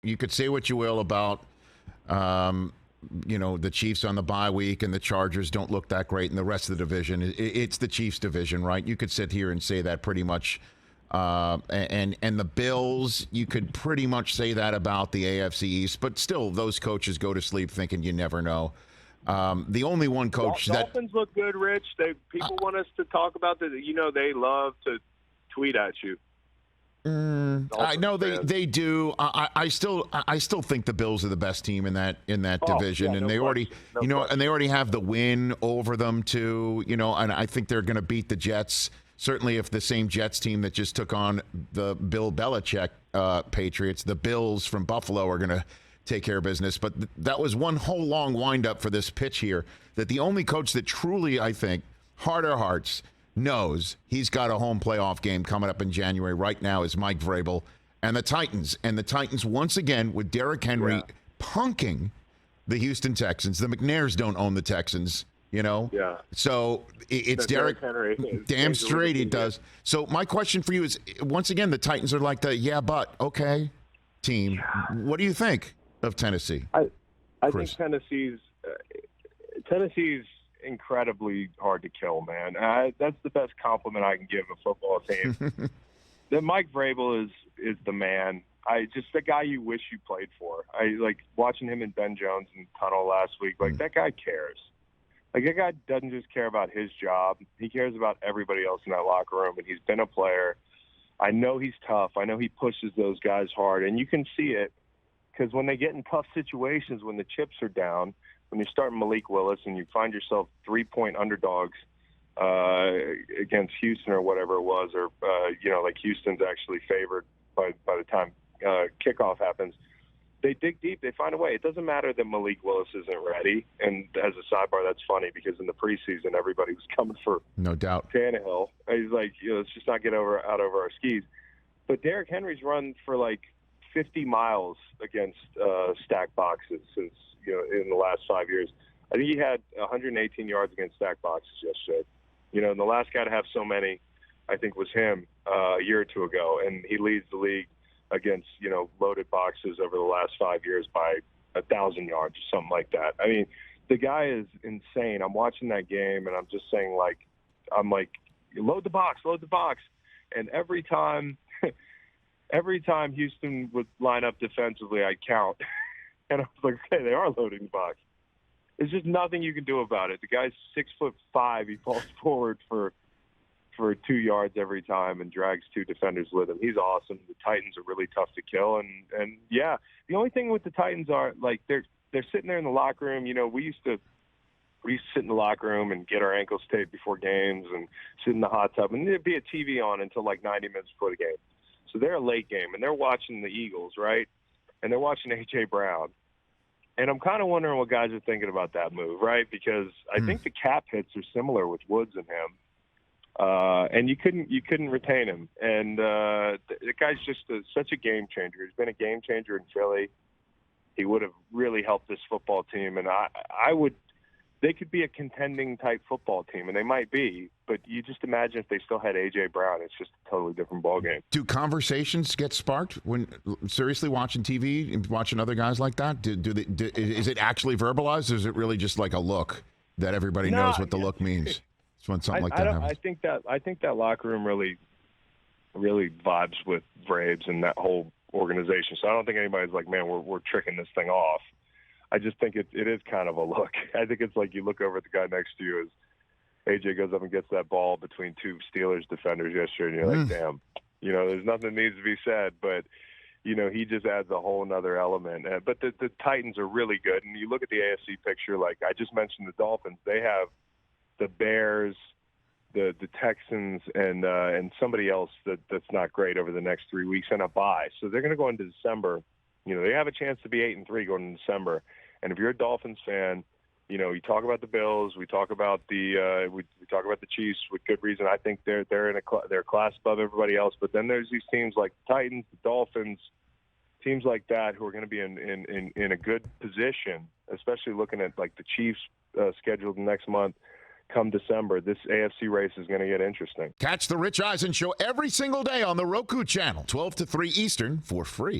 you could say what you will about, the Chiefs on the bye week and the Chargers don't look that great in the rest of the division. It's the Chiefs division, right? You could sit here and say that pretty much. And the Bills, you could pretty much say that about the AFC East, but still, those coaches go to sleep thinking you never know. The only one coach Dolphins look good, Rich. People want us to talk about that. They love to tweet at you. I know they do. I still think the Bills are the best team in that division, and they already have the win over them too. And I think they're going to beat the Jets. Certainly, if the same Jets team that just took on the Bill Belichick Patriots, the Bills from Buffalo, are going to take care of business. But that was one whole long windup for this pitch here. That the only coach that truly, I think, heart of hearts, knows he's got a home playoff game coming up in January right now is Mike Vrabel and the Titans. And the Titans, once again, with Derrick Henry punking the Houston Texans. The McNairs don't own the Texans, Yeah. So it's Derrick Henry. Damn straight he does. So my question for you is, once again, the Titans are like the okay team. What do you think of Tennessee? I think Tennessee's incredibly hard to kill, man. That's the best compliment I can give a football team. That Mike Vrabel is the man. The guy you wish you played for. I like watching him and Ben Jones in tunnel last week. Like that guy cares. Like that guy doesn't just care about his job. He cares about everybody else in that locker room. And he's been a player. I know he's tough. I know he pushes those guys hard, and you can see it because when they get in tough situations, when the chips are down. When you start Malik Willis and you find yourself 3-point underdogs against Houston or whatever it was, or like Houston's actually favored by the time kickoff happens, they dig deep. They find a way. It doesn't matter that Malik Willis isn't ready. And as a sidebar, that's funny because in the preseason, everybody was coming for no doubt Tannehill. He's like, let's just not get out over our skis. But Derrick Henry's run for like 50 miles against stack boxes since. In the last 5 years. I think he had 118 yards against stack boxes yesterday. And the last guy to have so many, I think, was him a year or two ago. And he leads the league against, loaded boxes over the last 5 years by 1,000 yards or something like that. I mean, the guy is insane. I'm watching that game, and I'm just saying, load the box. And every time Houston would line up defensively, I'd count. And I was like, okay, they are loading the box. There's just nothing you can do about it. The guy's 6'5". He falls forward for 2 yards every time and drags two defenders with him. He's awesome. The Titans are really tough to kill. And yeah, the only thing with the Titans are like they're sitting there in the locker room. We used to sit in the locker room and get our ankles taped before games and sit in the hot tub, and there'd be a TV on until like 90 minutes before the game. So they're a late game and they're watching the Eagles, right? And they're watching A.J. Brown. And I'm kind of wondering what guys are thinking about that move, right? Because I think the cap hits are similar with Woods and him, and you couldn't retain him. And the guy's just such a game changer. He's been a game changer in Philly. He would have really helped this football team, and they could be a contending type football team, and they might be. But you just imagine if they still had A.J. Brown, it's just a totally different ballgame. Do conversations get sparked when seriously watching TV and watching other guys like that? Is it actually verbalized, or is it really just like a look that everybody knows what the look means? It's when something like that happens. I think that locker room really vibes with Braves and that whole organization. So I don't think anybody's like, man, we're tricking this thing off. I just think it is kind of a look. I think it's like you look over at the guy next to you as AJ goes up and gets that ball between two Steelers defenders yesterday, and you're like, damn, there's nothing that needs to be said, but, he just adds a whole nother element. But the Titans are really good, and you look at the AFC picture, like I just mentioned the Dolphins, they have the Bears, the Texans, and somebody else that's not great over the next 3 weeks and a bye. So they're going to go into December. They have a chance to be 8-3 going into December. And if you're a Dolphins fan, you talk about the Bills, we talk about the Chiefs with good reason. I think they're in they're a class above everybody else. But then there's these teams like the Titans, the Dolphins, teams like that who are going to be in a good position, especially looking at like the Chiefs scheduled next month. Come December, this AFC race is going to get interesting. Catch the Rich Eisen Show every single day on the Roku channel, 12 to 3 Eastern, for free.